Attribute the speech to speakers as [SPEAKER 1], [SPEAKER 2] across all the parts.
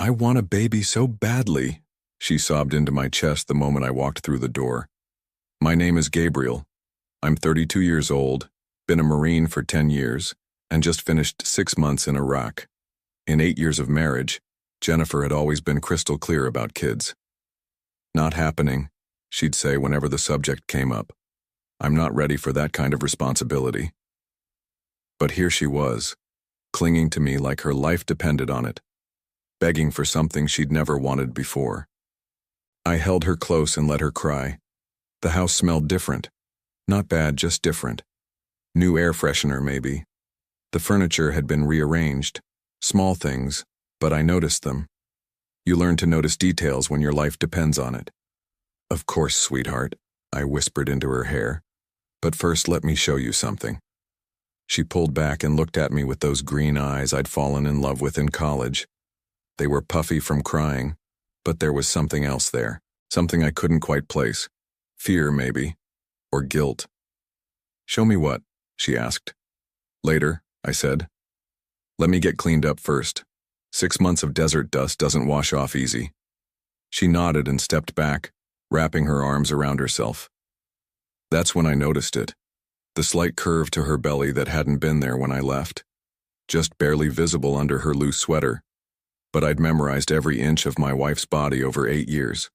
[SPEAKER 1] I want a baby so badly, she sobbed into my chest the moment I walked through the door. My name is Gabriel. I'm 32 years old, been a Marine for 10 years, and just finished 6 months in Iraq. In 8 years of marriage, Jennifer had always been crystal clear about kids. Not happening, she'd say whenever the subject came up. I'm not ready for that kind of responsibility. But here she was, clinging to me like her life depended on it, begging for something she'd never wanted before. I held her close and let her cry. The house smelled different. Not bad, just different. New air freshener, maybe. The furniture had been rearranged. Small things, but I noticed them. You learn to notice details when your life depends on it. Of course, sweetheart, I whispered into her hair. But first let me show you something. She pulled back and looked at me with those green eyes I'd fallen in love with in college. They were puffy from crying, but there was something else there, something I couldn't quite place. Fear, maybe, or guilt. Show me what? She asked. Later, I said. Let me get cleaned up first. 6 months of desert dust doesn't wash off easy. She nodded and stepped back, wrapping her arms around herself. That's when I noticed it. The slight curve to her belly that hadn't been there when I left. Just barely visible under her loose sweater. But I'd memorized every inch of my wife's body over 8 years.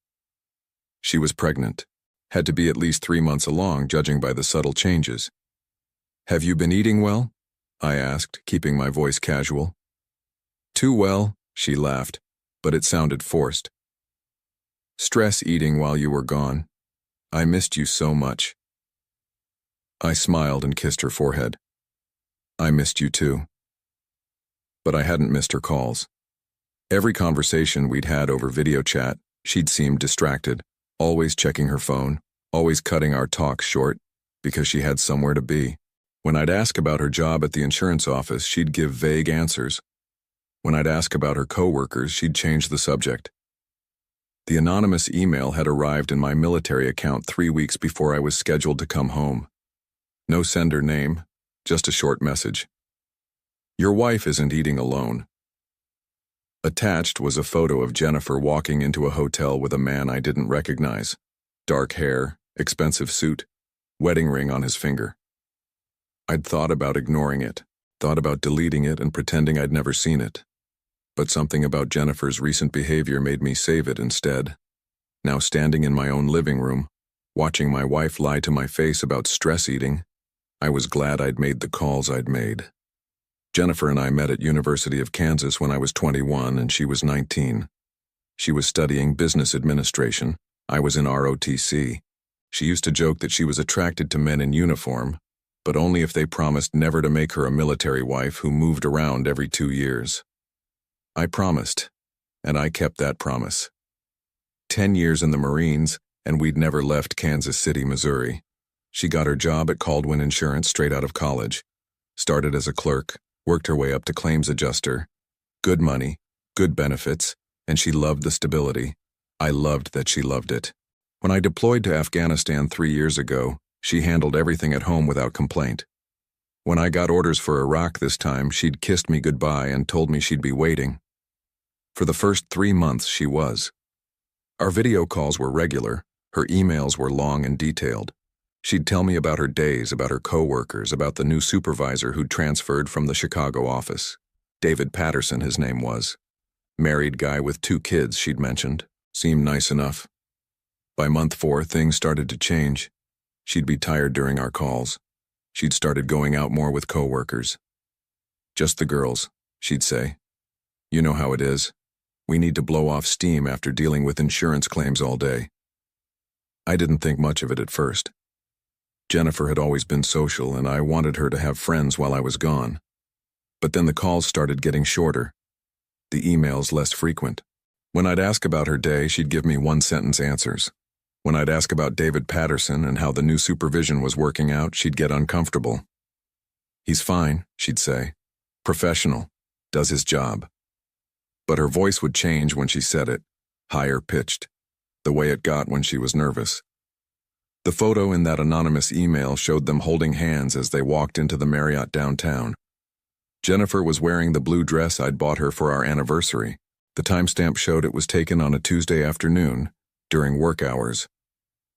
[SPEAKER 1] She was pregnant. Had to be at least 3 months along, judging by the subtle changes. Have you been eating well? I asked, keeping my voice casual. Too well, she laughed, but it sounded forced. Stress eating while you were gone. I missed you so much. I smiled and kissed her forehead. I missed you too. But I hadn't missed her calls. Every conversation we'd had over video chat, she'd seemed distracted, always checking her phone, always cutting our talks short, because she had somewhere to be. When I'd ask about her job at the insurance office, she'd give vague answers. When I'd ask about her coworkers, she'd change the subject. The anonymous email had arrived in my military account 3 weeks before I was scheduled to come home. No sender name, just a short message. Your wife isn't eating alone. Attached was a photo of Jennifer walking into a hotel with a man I didn't recognize. Dark hair, expensive suit, wedding ring on his finger. I'd thought about ignoring it, thought about deleting it and pretending I'd never seen it. But something about Jennifer's recent behavior made me save it instead. Now standing in my own living room, watching my wife lie to my face about stress eating, I was glad I'd made the calls I'd made. Jennifer and I met at University of Kansas when I was 21 and she was 19. She was studying business administration. I was in ROTC. She used to joke that she was attracted to men in uniform, but only if they promised never to make her a military wife who moved around every 2 years. I promised, and I kept that promise. 10 years in the Marines, and we'd never left Kansas City, Missouri. She got her job at Caldwell Insurance straight out of college. Started as a clerk, worked her way up to claims adjuster. Good money, good benefits, and she loved the stability. I loved that she loved it. When I deployed to Afghanistan 3 years ago, she handled everything at home without complaint. When I got orders for Iraq this time, she'd kissed me goodbye and told me she'd be waiting. For the first 3 months, she was. Our video calls were regular. Her emails were long and detailed. She'd tell me about her days, about her coworkers, about the new supervisor who'd transferred from the Chicago office. David Patterson, his name was. Married guy with 2 kids, she'd mentioned. Seemed nice enough. By month 4, things started to change. She'd be tired during our calls. She'd started going out more with coworkers. Just the girls, she'd say. You know how it is. We need to blow off steam after dealing with insurance claims all day. I didn't think much of it at first. Jennifer had always been social, and I wanted her to have friends while I was gone. But then the calls started getting shorter. The emails less frequent. When I'd ask about her day, she'd give me 1-sentence answers. When I'd ask about David Patterson and how the new supervision was working out, she'd get uncomfortable. He's fine, she'd say. Professional. Does his job. But her voice would change when she said it, higher pitched, the way it got when she was nervous. The photo in that anonymous email showed them holding hands as they walked into the Marriott downtown. Jennifer was wearing the blue dress I'd bought her for our anniversary, The timestamp showed it was taken on a Tuesday afternoon, during work hours.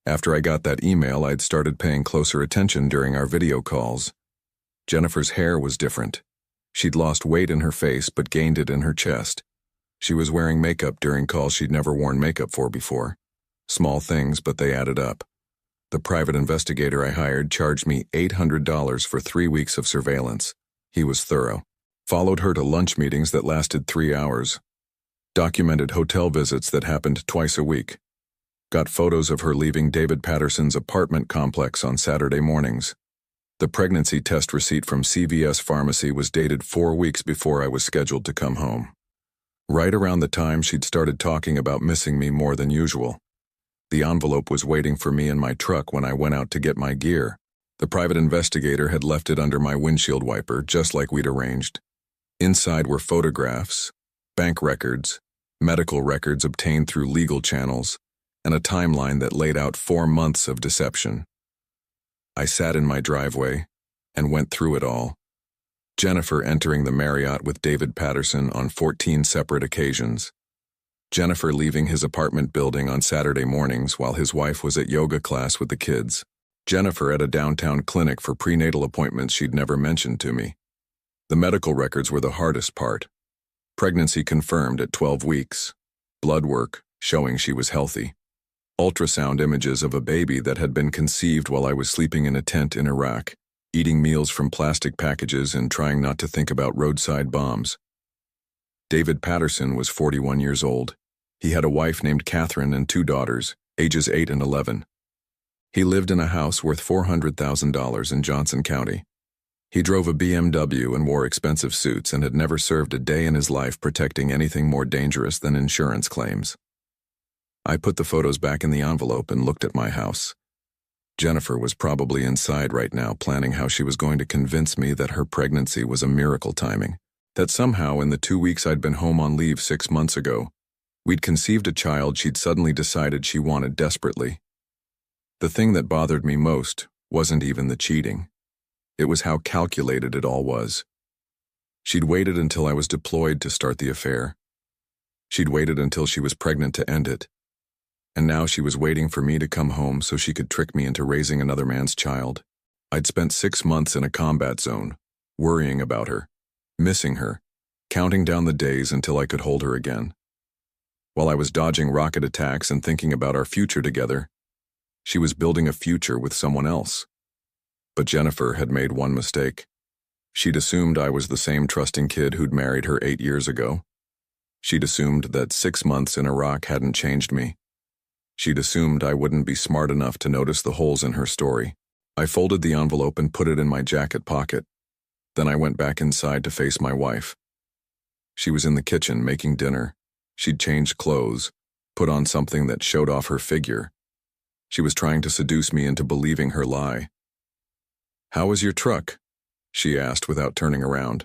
[SPEAKER 1] After I got that email, I'd started paying closer attention during our video calls. Jennifer's hair was different. She'd lost weight in her face but gained it in her chest. She was wearing makeup during calls she'd never worn makeup for before. Small things, but they added up. The private investigator I hired charged me $800 for 3 weeks of surveillance. He was thorough. Followed her to lunch meetings that lasted 3 hours. Documented hotel visits that happened twice a week. Got photos of her leaving David Patterson's apartment complex on Saturday mornings. The pregnancy test receipt from CVS Pharmacy was dated 4 weeks before I was scheduled to come home. Right around the time she'd started talking about missing me more than usual. The envelope was waiting for me in my truck when I went out to get my gear. The private investigator had left it under my windshield wiper, just like we'd arranged. Inside were photographs, bank records, medical records obtained through legal channels, and a timeline that laid out 4 months of deception. I sat in my driveway and went through it all. Jennifer entering the Marriott with David Patterson on 14 separate occasions. Jennifer leaving his apartment building on Saturday mornings while his wife was at yoga class with the kids. Jennifer at a downtown clinic for prenatal appointments she'd never mentioned to me. The medical records were the hardest part. Pregnancy confirmed at 12 weeks. Blood work showing she was healthy. Ultrasound images of a baby that had been conceived while I was sleeping in a tent in Iraq, eating meals from plastic packages and trying not to think about roadside bombs. David Patterson was 41 years old. He had a wife named Catherine and 2 daughters, ages 8 and 11. He lived in a house worth $400,000 in Johnson County. He drove a BMW and wore expensive suits and had never served a day in his life protecting anything more dangerous than insurance claims. I put the photos back in the envelope and looked at my house. Jennifer was probably inside right now planning how she was going to convince me that her pregnancy was a miracle timing, that somehow in the 2 weeks I'd been home on leave 6 months ago, we'd conceived a child she'd suddenly decided she wanted desperately. The thing that bothered me most wasn't even the cheating. It was how calculated it all was. She'd waited until I was deployed to start the affair. She'd waited until she was pregnant to end it. And now she was waiting for me to come home so she could trick me into raising another man's child. I'd spent 6 months in a combat zone, worrying about her, missing her, counting down the days until I could hold her again. While I was dodging rocket attacks and thinking about our future together, she was building a future with someone else. But Jennifer had made one mistake. She'd assumed I was the same trusting kid who'd married her 8 years ago. She'd assumed that 6 months in Iraq hadn't changed me. She'd assumed I wouldn't be smart enough to notice the holes in her story. I folded the envelope and put it in my jacket pocket. Then I went back inside to face my wife. She was in the kitchen making dinner. She'd changed clothes, put on something that showed off her figure. She was trying to seduce me into believing her lie. "How was your truck?" she asked without turning around.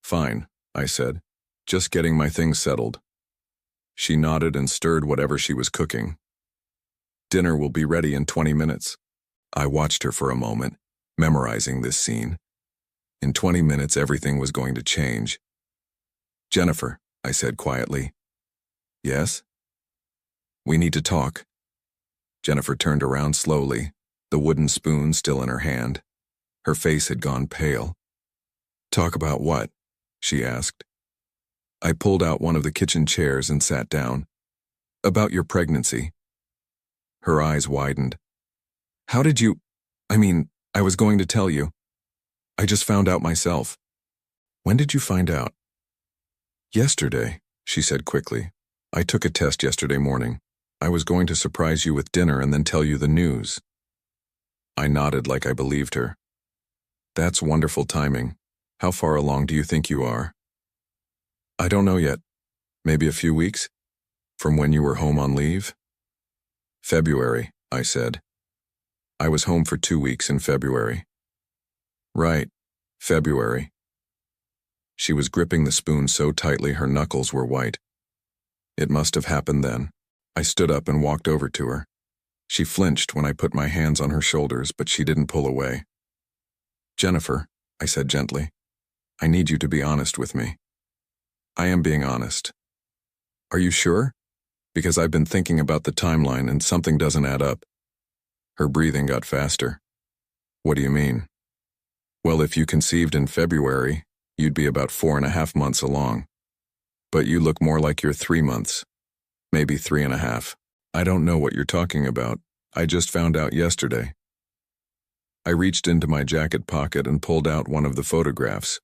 [SPEAKER 1] "Fine," I said, "just getting my things settled." She nodded and stirred whatever she was cooking. "Dinner will be ready in 20 minutes. I watched her for a moment, memorizing this scene. In 20 minutes, everything was going to change. "Jennifer," I said quietly. "Yes?" "We need to talk." Jennifer turned around slowly, the wooden spoon still in her hand. Her face had gone pale. "Talk about what?" she asked. I pulled out one of the kitchen chairs and sat down. "About your pregnancy." Her eyes widened. "How did you... I was going to tell you. I just found out myself." "When did you find out?" "Yesterday," she said quickly. "I took a test yesterday morning. I was going to surprise you with dinner and then tell you the news." I nodded like I believed her. "That's wonderful timing. How far along do you think you are?" "I don't know yet. Maybe a few weeks? From when you were home on leave?" "February," I said. "I was home for 2 weeks in February." "Right, February." She was gripping the spoon so tightly her knuckles were white. It must have happened then. I stood up and walked over to her. She flinched when I put my hands on her shoulders, but she didn't pull away. "Jennifer," I said gently, "I need you to be honest with me." "I am being honest. Are you sure? Because I've been thinking about the timeline and something doesn't add up. Her breathing got faster. What do you mean? Well, if you conceived in February, you'd be about 4.5 months along. But you look more like you're 3 months, maybe 3.5. I don't know what you're talking about. I just found out yesterday. I reached into my jacket pocket and pulled out one of the photographs.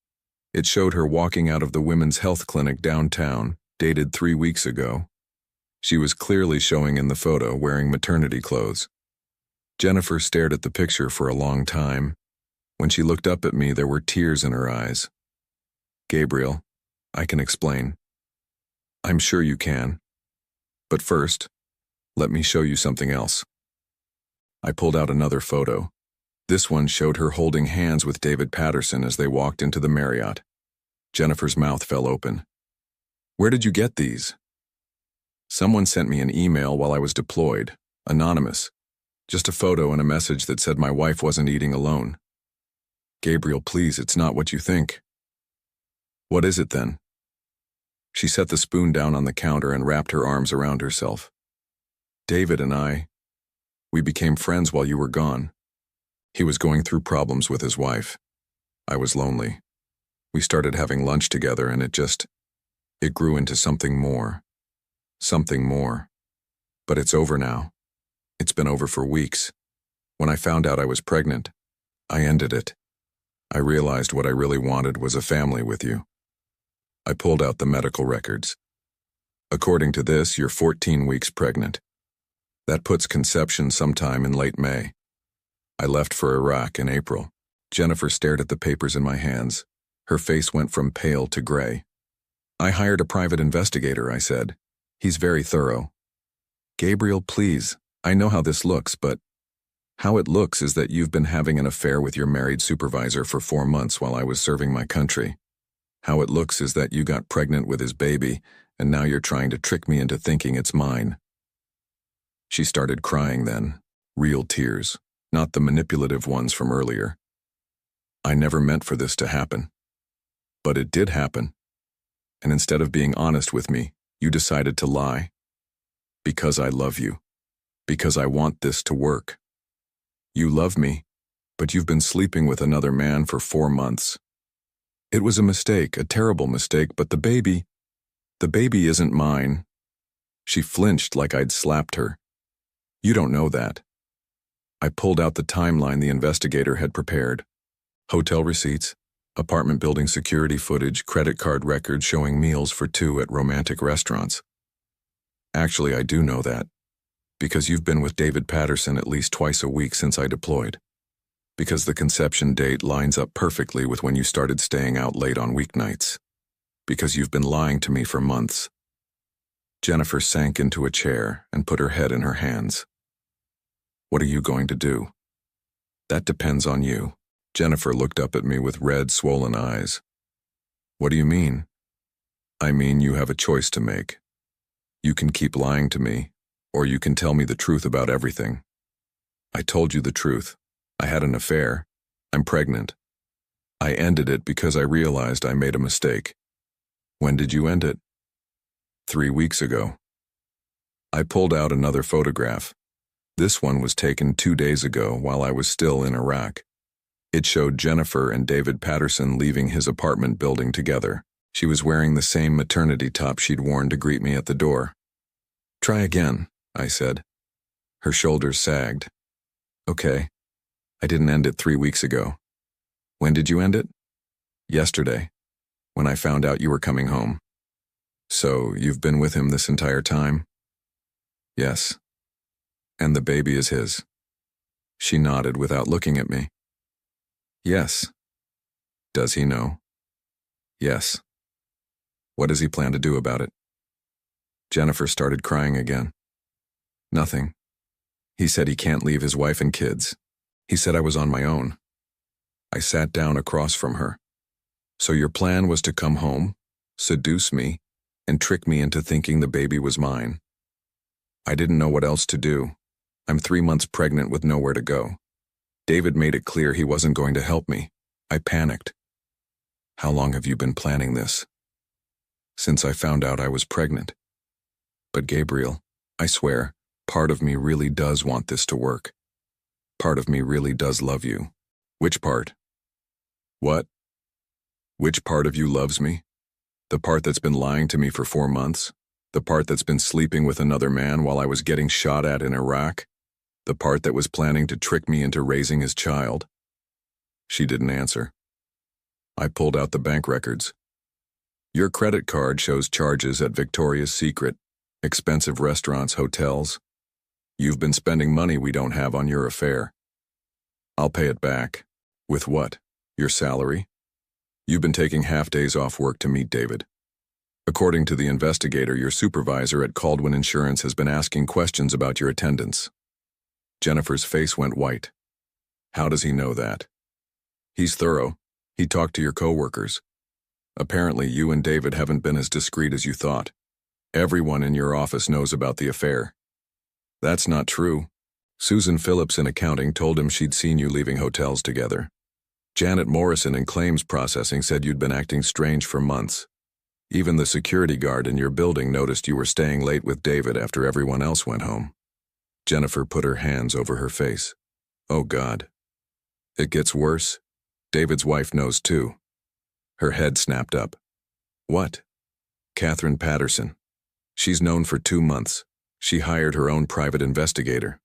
[SPEAKER 1] It showed her walking out of the women's health clinic downtown, dated 3 weeks ago. She was clearly showing in the photo wearing maternity clothes. Jennifer stared at the picture for a long time. When she looked up at me, there were tears in her eyes. Gabriel, I can explain. I'm sure you can. But first, let me show you something else. I pulled out another photo. This one showed her holding hands with David Patterson as they walked into the Marriott. Jennifer's mouth fell open. Where did you get these? Someone sent me an email while I was deployed, anonymous. Just a photo and a message that said my wife wasn't eating alone. Gabriel, please, it's not what you think. What is it then? She set the spoon down on the counter and wrapped her arms around herself. David and we became friends while you were gone. He was going through problems with his wife. I was lonely. We started having lunch together and it grew into something more. Something more. But it's over now. It's been over for weeks. When I found out I was pregnant, I ended it. I realized what I really wanted was a family with you. I pulled out the medical records. According to this, you're 14 weeks pregnant. That puts conception sometime in late May. I left for Iraq in April. Jennifer stared at the papers in my hands. Her face went from pale to gray. I hired a private investigator, I said. He's very thorough. Gabriel, please, I know how this looks, but how it looks is that you've been having an affair with your married supervisor for 4 months while I was serving my country. How it looks is that you got pregnant with his baby, and now you're trying to trick me into thinking it's mine. She started crying then, real tears, not the manipulative ones from earlier. I never meant for this to happen. But it did happen. And instead of being honest with me, you decided to lie. Because I love you. Because I want this to work. You love me, but you've been sleeping with another man for 4 months. It was a mistake, a terrible mistake, but the baby isn't mine. She flinched like I'd slapped her. You don't know that. I pulled out the timeline the investigator had prepared. Hotel receipts, apartment building security footage, credit card records showing meals for 2 at romantic restaurants. Actually, I do know that. Because you've been with David Patterson at least twice a week since I deployed. Because the conception date lines up perfectly with when you started staying out late on weeknights. Because you've been lying to me for months. Jennifer sank into a chair and put her head in her hands. What are you going to do? That depends on you. Jennifer looked up at me with red, swollen eyes. What do you mean? I mean, you have a choice to make. You can keep lying to me, or you can tell me the truth about everything. I told you the truth. I had an affair. I'm pregnant. I ended it because I realized I made a mistake. When did you end it? 3 weeks ago. I pulled out another photograph. This one was taken 2 days ago while I was still in Iraq. It showed Jennifer and David Patterson leaving his apartment building together. She was wearing the same maternity top she'd worn to greet me at the door. Try again, I said. Her shoulders sagged. Okay. I didn't end it 3 weeks ago. When did you end it? Yesterday, when I found out you were coming home. So, you've been with him this entire time? Yes. And the baby is his. She nodded without looking at me. Yes. Does he know? Yes. What does he plan to do about it? Jennifer started crying again. Nothing. He said he can't leave his wife and kids. He said I was on my own. I sat down across from her. So your plan was to come home, seduce me, and trick me into thinking the baby was mine. I didn't know what else to do. I'm 3 months pregnant with nowhere to go. David made it clear he wasn't going to help me. I panicked. How long have you been planning this? Since I found out I was pregnant. But Gabriel, I swear, part of me really does want this to work. Part of me really does love you. Which part? What? Which part of you loves me? The part that's been lying to me for 4 months? The part that's been sleeping with another man while I was getting shot at in Iraq? The part that was planning to trick me into raising his child? She didn't answer. I pulled out the bank records. Your credit card shows charges at Victoria's Secret, expensive restaurants, hotels. You've been spending money we don't have on your affair. I'll pay it back. With what? Your salary? You've been taking half days off work to meet David. According to the investigator, your supervisor at Caldwell Insurance has been asking questions about your attendance. Jennifer's face went white. How does he know that? He's thorough. He talked to your coworkers. Apparently, you and David haven't been as discreet as you thought. Everyone in your office knows about the affair. That's not true. Susan Phillips in accounting told him she'd seen you leaving hotels together. Janet Morrison in claims processing said you'd been acting strange for months. Even the security guard in your building noticed you were staying late with David after everyone else went home. Jennifer put her hands over her face. Oh God. It gets worse. David's wife knows too. Her head snapped up. What? Catherine Patterson. She's known for 2 months. She hired her own private investigator.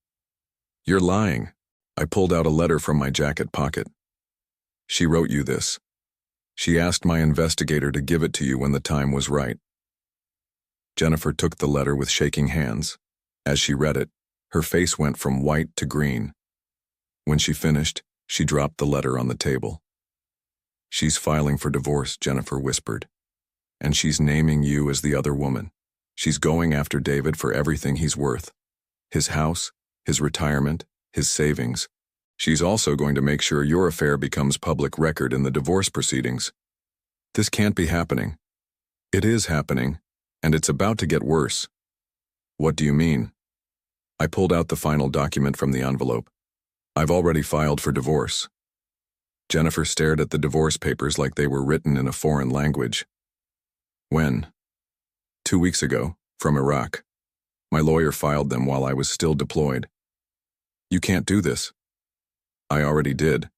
[SPEAKER 1] You're lying. I pulled out a letter from my jacket pocket. She wrote you this. She asked my investigator to give it to you when the time was right. Jennifer took the letter with shaking hands. As she read it, her face went from white to green. When she finished, she dropped the letter on the table. She's filing for divorce, Jennifer whispered. And she's naming you as the other woman. She's going after David for everything he's worth. His house, his retirement, his savings. She's also going to make sure your affair becomes public record in the divorce proceedings. This can't be happening. It is happening, and it's about to get worse. What do you mean? I pulled out the final document from the envelope. I've already filed for divorce. Jennifer stared at the divorce papers like they were written in a foreign language. When? 2 weeks ago, from Iraq. My lawyer filed them while I was still deployed. You can't do this. I already did.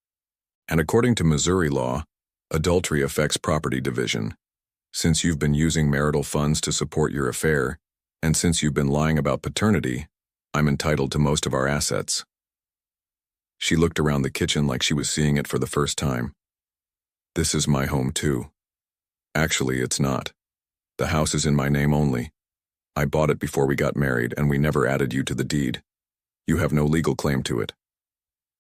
[SPEAKER 1] And according to Missouri law, adultery affects property division. Since you've been using marital funds to support your affair, and since you've been lying about paternity, I'm entitled to most of our assets. She looked around the kitchen like she was seeing it for the first time. This is my home too. Actually, it's not. The house is in my name only. I bought it before we got married and we never added you to the deed. You have no legal claim to it.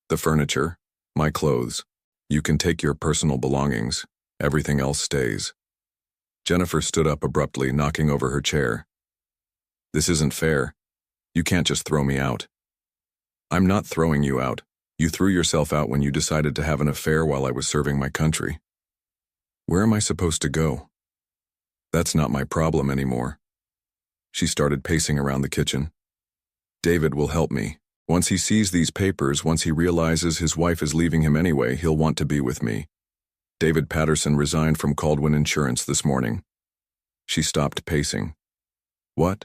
[SPEAKER 1] The furniture, my clothes, you can take your personal belongings. Everything else stays. Jennifer stood up abruptly, knocking over her chair. This isn't fair. You can't just throw me out. I'm not throwing you out. You threw yourself out when you decided to have an affair while I was serving my country. Where am I supposed to go? That's not my problem anymore. She started pacing around the kitchen. David will help me. Once he sees these papers, once he realizes his wife is leaving him anyway, he'll want to be with me. David Patterson resigned from Caldwell Insurance this morning. She stopped pacing. What?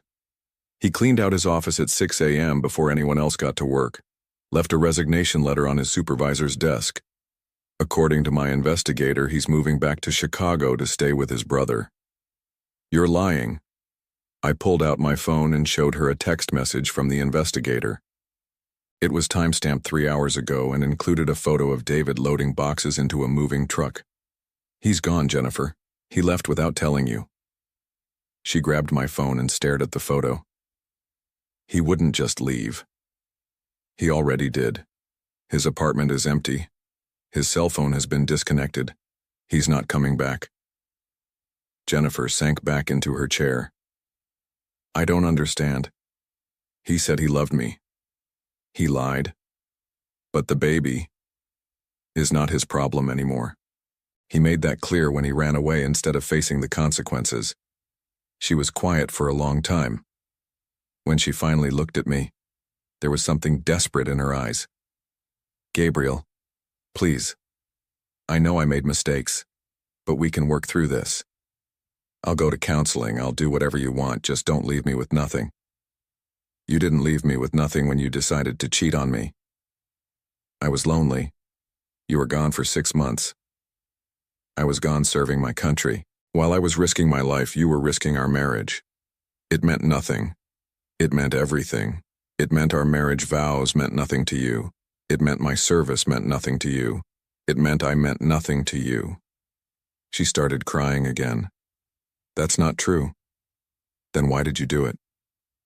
[SPEAKER 1] He cleaned out his office at 6 a.m. before anyone else got to work. Left a resignation letter on his supervisor's desk. According to my investigator, he's moving back to Chicago to stay with his brother. You're lying. I pulled out my phone and showed her a text message from the investigator. It was timestamped 3 hours ago and included a photo of David loading boxes into a moving truck. He's gone, Jennifer. He left without telling you. She grabbed my phone and stared at the photo. He wouldn't just leave. He already did. His apartment is empty. His cell phone has been disconnected. He's not coming back. Jennifer sank back into her chair. I don't understand. He said he loved me. He lied. But the baby is not his problem anymore. He made that clear when he ran away instead of facing the consequences. She was quiet for a long time. When she finally looked at me, there was something desperate in her eyes. Gabriel, please. I know I made mistakes, but we can work through this. I'll go to counseling, I'll do whatever you want, just don't leave me with nothing. You didn't leave me with nothing when you decided to cheat on me. I was lonely. You were gone for 6 months. I was gone serving my country. While I was risking my life, you were risking our marriage. It meant nothing. It meant everything. It meant our marriage vows meant nothing to you. It meant my service meant nothing to you. It meant I meant nothing to you. She started crying again. That's not true. Then why did you do it?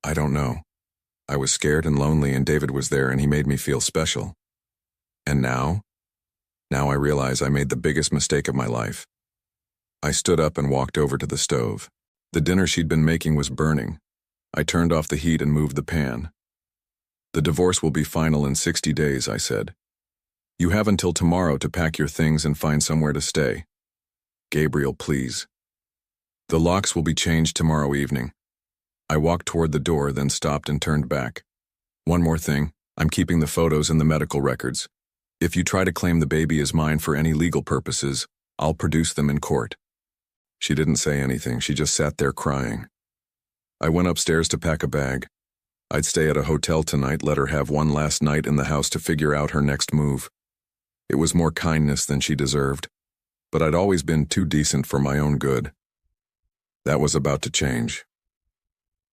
[SPEAKER 1] I don't know. I was scared and lonely, and David was there, and he made me feel special. And now? Now I realize I made the biggest mistake of my life. I stood up and walked over to the stove. The dinner she'd been making was burning. I turned off the heat and moved the pan. The divorce will be final in 60 days, I said. You have until tomorrow to pack your things and find somewhere to stay. Gabriel, please. The locks will be changed tomorrow evening. I walked toward the door, then stopped and turned back. One more thing, I'm keeping the photos and the medical records. If you try to claim the baby is mine for any legal purposes, I'll produce them in court. She didn't say anything, she just sat there crying. I went upstairs to pack a bag. I'd stay at a hotel tonight, let her have one last night in the house to figure out her next move. It was more kindness than she deserved, but I'd always been too decent for my own good. That was about to change.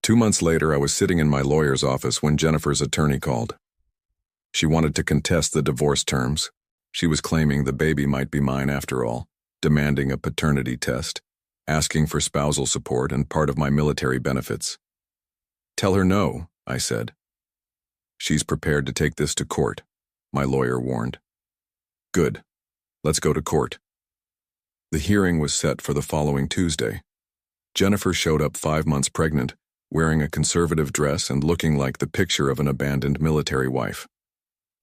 [SPEAKER 1] 2 months later, I was sitting in my lawyer's office when Jennifer's attorney called. She wanted to contest the divorce terms. She was claiming the baby might be mine after all, demanding a paternity test, asking for spousal support and part of my military benefits. Tell her no, I said. She's prepared to take this to court, my lawyer warned. Good. Let's go to court. The hearing was set for the following Tuesday. Jennifer showed up 5 months pregnant, wearing a conservative dress and looking like the picture of an abandoned military wife.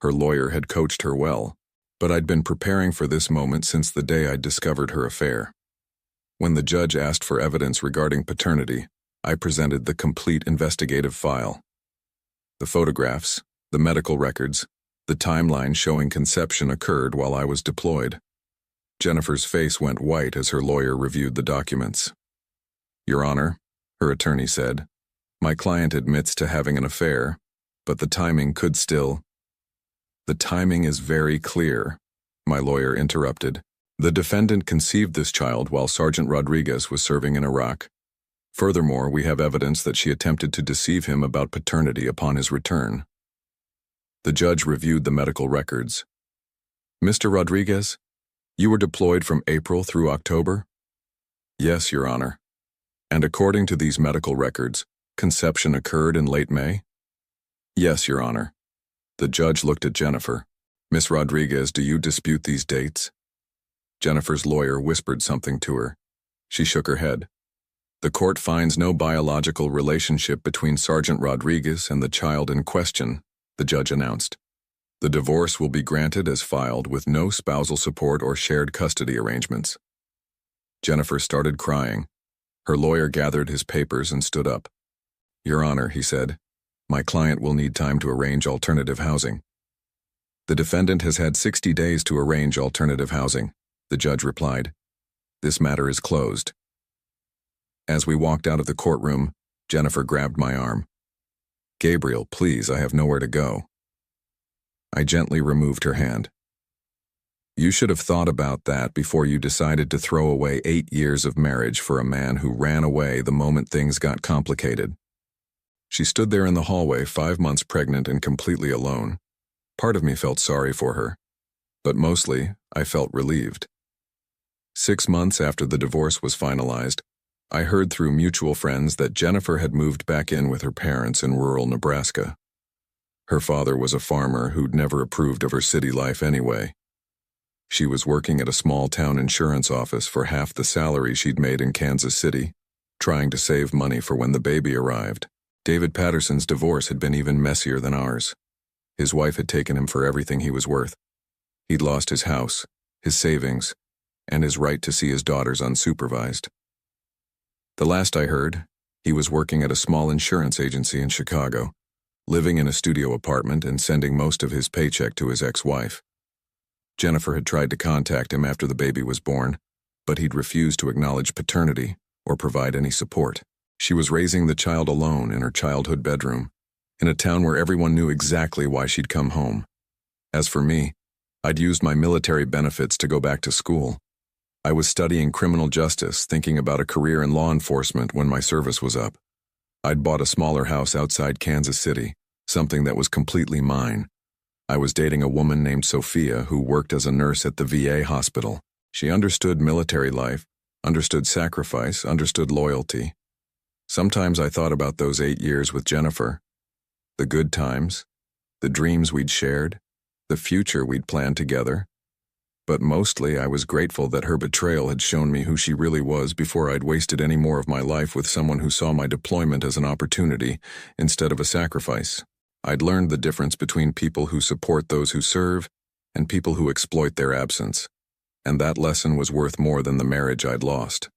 [SPEAKER 1] Her lawyer had coached her well, but I'd been preparing for this moment since the day I'd discovered her affair. When the judge asked for evidence regarding paternity, I presented the complete investigative file. The photographs, the medical records, the timeline showing conception occurred while I was deployed. Jennifer's face went white as her lawyer reviewed the documents. Your Honor, her attorney said, my client admits to having an affair, but the timing could still. The timing is very clear, my lawyer interrupted. The defendant conceived this child while Sergeant Rodriguez was serving in Iraq. Furthermore, we have evidence that she attempted to deceive him about paternity upon his return. The judge reviewed the medical records. Mr. Rodriguez, you were deployed from April through October? Yes, Your Honor. And according to these medical records, conception occurred in late May? Yes, Your Honor. The judge looked at Jennifer. Miss Rodriguez, do you dispute these dates? Jennifer's lawyer whispered something to her. She shook her head. The court finds no biological relationship between Sergeant Rodriguez and the child in question, the judge announced. The divorce will be granted as filed with no spousal support or shared custody arrangements. Jennifer started crying. Her lawyer gathered his papers and stood up. Your Honor, he said, my client will need time to arrange alternative housing. The defendant has had 60 days to arrange alternative housing, the judge replied. This matter is closed. As we walked out of the courtroom, Jennifer grabbed my arm. Gabriel, please, I have nowhere to go. I gently removed her hand. You should have thought about that before you decided to throw away 8 years of marriage for a man who ran away the moment things got complicated. She stood there in the hallway, 5 months pregnant and completely alone. Part of me felt sorry for her, but mostly I felt relieved. 6 months after the divorce was finalized, I heard through mutual friends that Jennifer had moved back in with her parents in rural Nebraska. Her father was a farmer who'd never approved of her city life anyway. She was working at a small-town insurance office for half the salary she'd made in Kansas City, trying to save money for when the baby arrived. David Patterson's divorce had been even messier than ours. His wife had taken him for everything he was worth. He'd lost his house, his savings, and his right to see his daughters unsupervised. The last I heard, he was working at a small insurance agency in Chicago, living in a studio apartment and sending most of his paycheck to his ex-wife. Jennifer had tried to contact him after the baby was born, but he'd refused to acknowledge paternity or provide any support. She was raising the child alone in her childhood bedroom, in a town where everyone knew exactly why she'd come home. As for me, I'd used my military benefits to go back to school. I was studying criminal justice, thinking about a career in law enforcement when my service was up. I'd bought a smaller house outside Kansas City, something that was completely mine. I was dating a woman named Sophia who worked as a nurse at the VA hospital. She understood military life, understood sacrifice, understood loyalty. Sometimes I thought about those 8 years with Jennifer, the good times, the dreams we'd shared, the future we'd planned together. But mostly I was grateful that her betrayal had shown me who she really was before I'd wasted any more of my life with someone who saw my deployment as an opportunity instead of a sacrifice. I'd learned the difference between people who support those who serve and people who exploit their absence, and that lesson was worth more than the marriage I'd lost.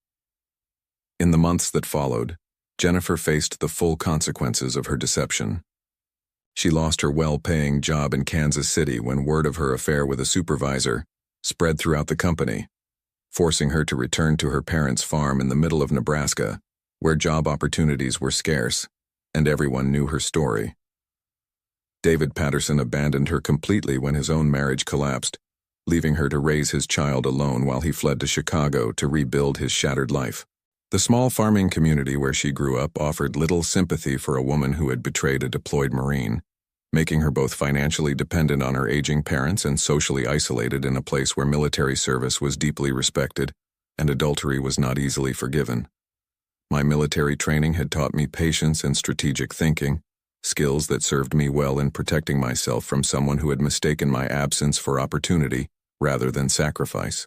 [SPEAKER 1] In the months that followed, Jennifer faced the full consequences of her deception. She lost her well-paying job in Kansas City when word of her affair with a supervisor spread throughout the company, forcing her to return to her parents' farm in the middle of Nebraska, where job opportunities were scarce, and everyone knew her story. David Patterson abandoned her completely when his own marriage collapsed, leaving her to raise his child alone while he fled to Chicago to rebuild his shattered life. The small farming community where she grew up offered little sympathy for a woman who had betrayed a deployed Marine, making her both financially dependent on her aging parents and socially isolated in a place where military service was deeply respected and adultery was not easily forgiven. My military training had taught me patience and strategic thinking, skills that served me well in protecting myself from someone who had mistaken my absence for opportunity rather than sacrifice.